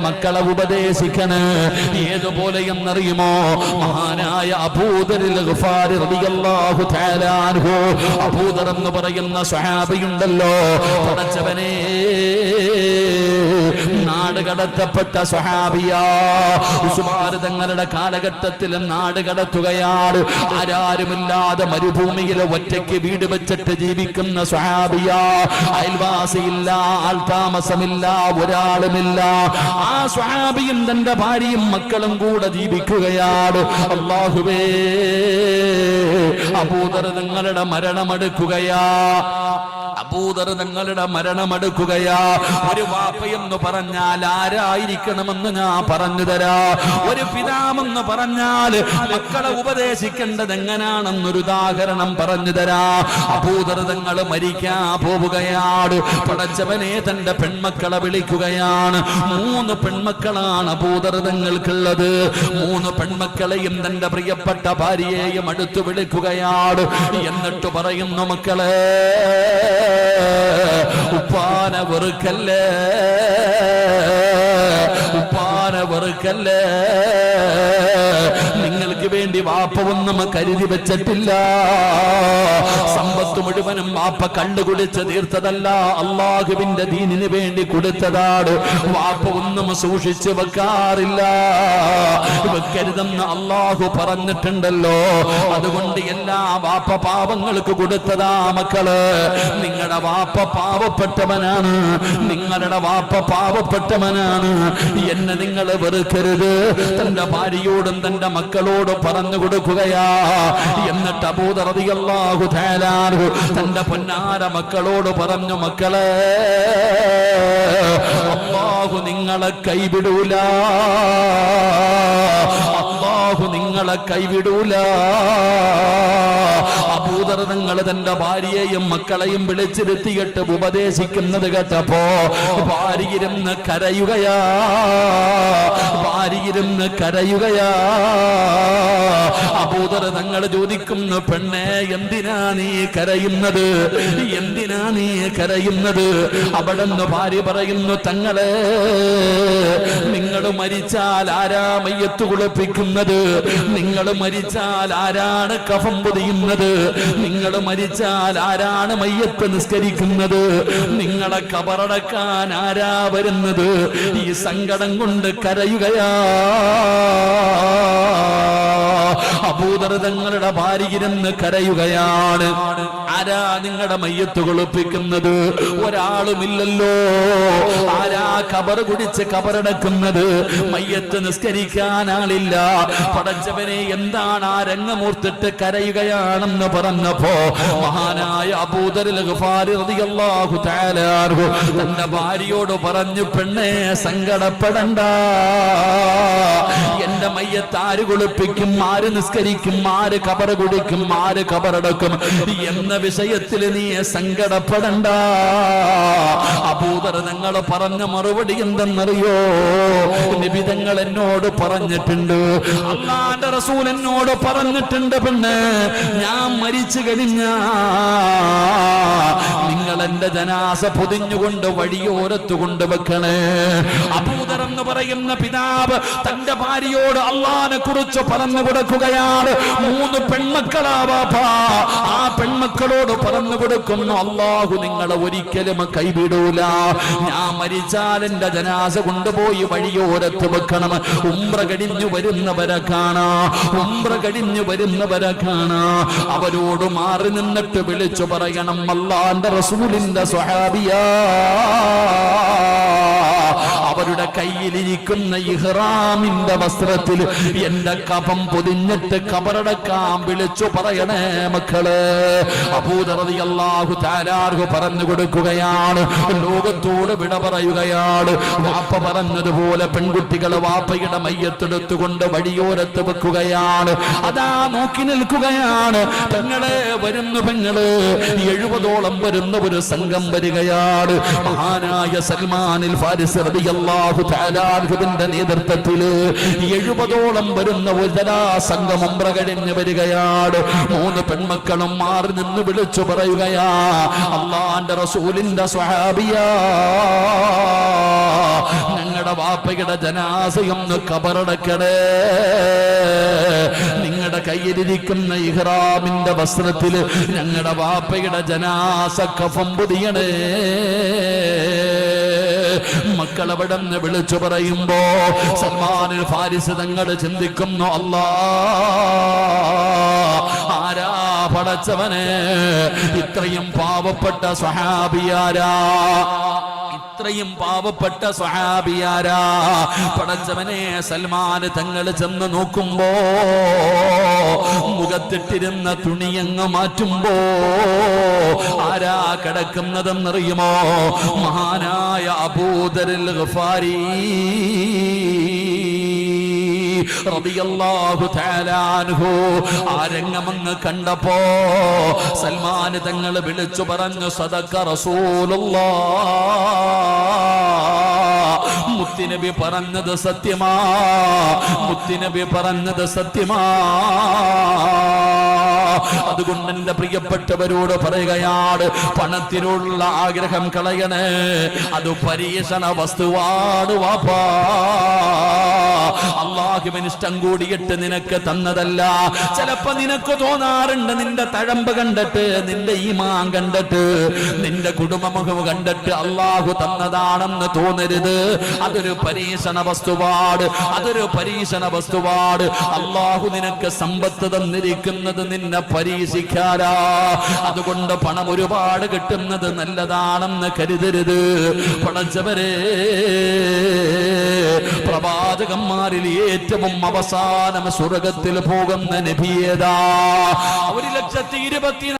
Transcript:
മക്കളെ ഉപദേശിക്കണേ. ഏതുപോലെ എന്നറിയുമോ? മഹാനായ അബൂദറിൽ ഗഫാരി റളിയല്ലാഹു തആല അൻഹു, അബൂദർ എന്ന് പറയുന്ന സ്വഹാബിയുണ്ടല്ലോ, പടച്ചവനെ നാട് കടത്തപ്പെട്ട സ്വഹാബിയാ. ഉസ്മാൻ തങ്ങളുടെ കാലഘട്ടത്തിൽ നാട് കടത്തുകയാണ്. ആരാരുമില്ലാതെ മരുഭൂമിയിൽ ഒറ്റയ്ക്ക് വീട് വെച്ചിട്ട് ജീവിക്കുന്ന സ്വഹാബിയാ. അയൽവാസിയില്ല, ആൾതാമസമില്ല, ഒരാളുമില്ല. ആ സ്വഹാബിയും തന്റെ ഭാര്യയും മക്കളും കൂടെ ജീവിക്കുകയാണ്. അല്ലാഹുവേ, അബൂദർ തങ്ങളുടെ മരണമെടുക്കുകയാ. അബൂദർ തങ്ങളുടെ മരണമെടുക്കുകയാ. ഒരു വാപ്പയെന്ന് പറഞ്ഞാൽ ആരായിരിക്കണമെന്ന് ഞാൻ പറഞ്ഞു തരാ. ഒരു പിതാവെന്ന് പറഞ്ഞാൽ മക്കളെ ഉപദേശിക്കേണ്ടത് എങ്ങനാണെന്നൊരു ഉദാഹരണം പറഞ്ഞു തരാ. അബൂദർ തങ്ങൾ മരിക്കാൻ പോവുകയാണ്. പടച്ചവനെ തന്റെ പെൺമക്കളെ വിളിക്കുകയാണ്. 3 പെൺമക്കളാണ് അബൂദർ തങ്ങൾക്കുള്ളത്. 3 പെൺമക്കളെയും തന്റെ പ്രിയപ്പെട്ട ഭാര്യയെയും അടുത്ത് വിളിക്കുകയാണ്. എന്നിട്ട് പറയുന്നു, മക്കളെ, ഉപ്പാനെ വെറുക്കല്ലേ, ഉപ്പാനെ വെറുക്കല്ലേ. നിങ്ങൾക്ക് വേണ്ടി വാപ്പ ഒന്നും കരുതി വെച്ചിട്ടില്ല. സമ്പത്ത് മുഴുവനും വാപ്പ കണ്ടുകുടിച്ച് തീർത്തതല്ല, അള്ളാഹുവിന്റെ ദീനിന് വേണ്ടി കൊടുത്തതാണ്. വാപ്പ ഒന്നും സൂക്ഷിച്ചു വെക്കാറില്ല. വെക്കരുതെന്ന് അള്ളാഹു പറഞ്ഞിട്ടുണ്ടല്ലോ. അതുകൊണ്ട് എല്ലാ വാപ്പ പാവങ്ങൾക്ക് കൊടുത്തതാ. മക്കള്, നിങ്ങളുടെ വാപ്പ പാവപ്പെട്ടവനാണ്, നിങ്ങളുടെ വാപ്പ പാവപ്പെട്ടവനാണ്. എന്നെ നിങ്ങൾ വെറുക്കരുത്. തന്റെ ഭാര്യയോടും തന്റെ മക്കളോടും പറഞ്ഞു കൊടുക്കുകയാ. എന്നിട്ട് അബൂദർ റളിയല്ലാഹു തആല അൻഹു തന്റെ പൊന്നാര മക്കളോട് പറഞ്ഞു, മക്കളെ, അല്ലാഹു നിങ്ങളെ കൈവിടൂല, അല്ലാഹു നിങ്ങളെ കൈവിടൂല. അബൂദർ തങ്ങൾ തന്റെ ഭാര്യയെയും മക്കളെയും വിളിച്ചിരുത്തിയിട്ട് ഉപദേശിക്കുന്നത് കേട്ടപ്പോ ഭാര്യയിരുന്ന് കരയുകയാ, ഭാര്യയിരുന്ന് കരയുകയാ. അബൂദർ തങ്ങൾ ചോദിക്കുന്നു, പെണ്ണെ, എന്തിനാ നീ കരയുന്നത്? എന്തിനാ നീ കരയുന്നത്? അവിടെന്ന് ഭാര്യ പറയുന്നു, തങ്ങളെ, നിങ്ങൾ മരിച്ചാൽ ആരാ മയ്യത്ത് കുളിപ്പിക്കുന്നത്? നിങ്ങൾ മരിച്ചാൽ ആരാണ് കഫം പൊതിയുന്നത്? നിങ്ങൾ മരിച്ചാൽ ആരാണ് മയ്യത്ത് നിസ്കരിക്കുന്നത്? നിങ്ങളെ കബറടക്കാൻ ആരാ വരുന്നത്? ഈ സങ്കടം കൊണ്ട് കരയുകയാ. അബൂദർ തങ്ങളുടെ ഭാര്യയിരുന്ന് കരയുകയാണ്. ആരാ നിങ്ങളുടെ മയ്യത്ത് കുളിപ്പിക്കുന്നത്? ഒരാളുമില്ലല്ലോ. ആരാ കബർ കുടിച്ച് കബറടക്കുന്നത്? മയ്യത്ത് നിസ്കരിക്കാൻ ആളില്ല. പടച്ചവനെ, എന്താണ് ആ രംഗമൂർത്തിട്ട് കരയുകയാണെന്ന് പറഞ്ഞപ്പോ മഹാനായ അബൂദറിൽ ഗഫാരി റളിയല്ലാഹു തആല അൻഹു തന്റെ ഭാര്യയോട് പറഞ്ഞു, പെണ്ണെ, സങ്കടപ്പെടണ്ട. എന്റെ മയ്യത്ത് ആര് കുളിപ്പിക്കും, ആര് നിസ്കരിക്കും, ആര് കബർ കുടിക്കും, ആര് കബറടക്കും എന്ന വിഷയത്തിൽ നീ സങ്കടപ്പെടണ്ട. അബൂദർ തങ്ങൾ പറഞ്ഞ മറുപടി എന്തെന്നറിയോ? നബി തങ്ങൾ എന്നോട് പറഞ്ഞിട്ടുണ്ട്, അല്ലാഹുവിന്റെ റസൂൽ എന്നോട് പറഞ്ഞിട്ടുണ്ട്, പെണ്ണ്, ഞാൻ മരിച്ചു കഴിഞ്ഞാ നിങ്ങൾ എന്റെ ജനാസ പൊതിഞ്ഞുകൊണ്ട് വഴിയോരത്ത് കൊണ്ടുവെക്കണേ. അബൂദർ എന്ന് പറയുന്ന പിതാവ് തന്റെ ഭാര്യയോട് അള്ളാഹിനെ കുറിച്ച് പറഞ്ഞു കൊടുക്കുകയാണ്. 3 പെൺമക്കളാ വാപ്പാ. ആ പെൺമക്കളോട് പറഞ്ഞു കൊടുക്കുന്നു, അള്ളാഹു നിങ്ങളെ ഒരിക്കലും കൈവിടൂല. ഞാൻ മരിച്ചാൽ എന്റെ ജനാസ കൊണ്ടുപോയി വഴിയോരത്ത് വെക്കണം. ഉംറ കഴിഞ്ഞു വരുന്നവരെ കാണാ, ഉംറ കഴിഞ്ഞു വരുന്നവരെ കാണാ. അവരോട് മാറി നിന്നിട്ട് വിളിച്ചു പറയണം, അല്ലാഹുവിന്റെ റസൂലിന്റെ സ്വഹാബിയാ. അവരുടെ കയ്യിലിരിക്കുന്ന ഇഹ്റാമിന്റെ വസ്ത്രത്തിൽ എന്റെ കഫം പൊതിഞ്ഞിട്ട് കബറടക്കാൻ വിളിച്ചു പറയണേ മക്കള്. അബൂദർ റളിയല്ലാഹു തആല അൻഹു പറഞ്ഞു കൊടുക്കുകയാണ്, ലോകത്തോട് വിട പറയുകയാണ്. വാപ്പ പറഞ്ഞതുപോലെ പെൺകുട്ടികൾ വാപ്പയുടെ മയ്യത്തെടുത്തുകൊണ്ട് വഴിയോരത്ത് വെക്കുകയാണ്. അതാ നോക്കി നിൽക്കുകയാണ്. പെങ്ങളെ വരുന്നു, പെങ്ങള്. 70ഓളം വരുന്ന ഒരു സംഘം വരികയാണ്. മഹാനായ സൽമാനിൽ ഫാരിസി റളിയല്ലാഹു തആല അൻഹുവിന്റെ നേതൃത്വത്തിൽ 70ഓളം വരുന്ന ഒരു സംഘം ഉംറ കഴിഞ്ഞ് വരികയാണ്. 3 പെൺമക്കളും മാറി നിന്ന് വിളിച്ചു പറയുകയാ, അല്ലാഹുവിന്റെ റസൂലിന്റെ സ്വഹാബിയാ, ഞങ്ങൾ ഞങ്ങളുടെ വാപ്പയുടെ ജനാസയൊന്ന് കബറടക്കണേ. നിങ്ങളുടെ കയ്യിലിരിക്കുന്ന ഇഹ്റാമിന്റെ വസ്ത്രത്തില് ഞങ്ങളുടെ വാപ്പയുടെ ജനാസ കഫം പൊതിയണേ. മക്കളവിടെന്ന് വിളിച്ചു പറയുമ്പോ സൽമാനുൽ ഫാരിസ് തങ്ങൾ ചിന്തിക്കുന്നു, അല്ലാ ആരാ പടച്ചവനെ, ഇത്രയും പാവപ്പെട്ട സ്വഹാബിയാരാ, ഇത്രയും പാവപ്പെട്ട സ്വഹാബിയാരാ. പടച്ചവനെ, സൽമാൻ തങ്ങൾ ചെന്ന് നോക്കുമ്പോ മുഖത്തിട്ടിരുന്ന തുണിയങ്ങ് മാറ്റുമ്പോ ആരാ കിടക്കുന്നതെന്നറിയുമോ? മഹാനായ അബൂദറുൽ ഗഫാരി റളിയല്ലാഹു തആല അൻഹു. ആ രംഗമങ്ങ് കണ്ടപ്പോ സൽമാൻ തങ്ങൾ വിളിച്ചു പറഞ്ഞു, സദഖ റസൂലുള്ളാഹ്, മുത്തുനബി പറഞ്ഞത് സത്യമാ, മുത്തുനബി പറഞ്ഞത് സത്യമാ. അതുകൊണ്ട് എന്റെ പ്രിയപ്പെട്ടവരോട് പറയുകയാണ്, പണത്തിനുള്ള ആഗ്രഹം കളയണേ, അത് പരീക്ഷണ വസ്തുവാണ് വാപ്പാ. അള്ളാഹുവിന് ഇഷ്ടം കൂടിയിട്ട് നിനക്ക് തന്നതല്ല. ചിലപ്പോ നിനക്ക് തോന്നാറുണ്ട്, നിന്റെ തഴമ്പ് കണ്ടിട്ട്, നിന്റെ ഈമാൻ കണ്ടിട്ട്, നിന്റെ കുടുംബമുഖം കണ്ടിട്ട് അള്ളാഹു തന്നതാണെന്ന് തോന്നരുത്. അതൊരു പരീക്ഷണ വസ്തുവാണ്, അതൊരു പരീക്ഷണ വസ്തുവാണ്. അള്ളാഹു നിനക്ക് സമ്പത്ത് തന്നിരിക്കുന്നത് നിന്നെ പരീക്ഷിക്കാനാ. അതുകൊണ്ട് പണം ഒരുപാട് കിട്ടുന്നത് നല്ലതാണെന്ന് കരുതരുത്. പടച്ചവരെ, പ്രവാചകന്മാരിൽ ഏറ്റവും അവസാനം സ്വർഗത്തിൽ പോകുന്ന നബിയേതാ? 1,24,000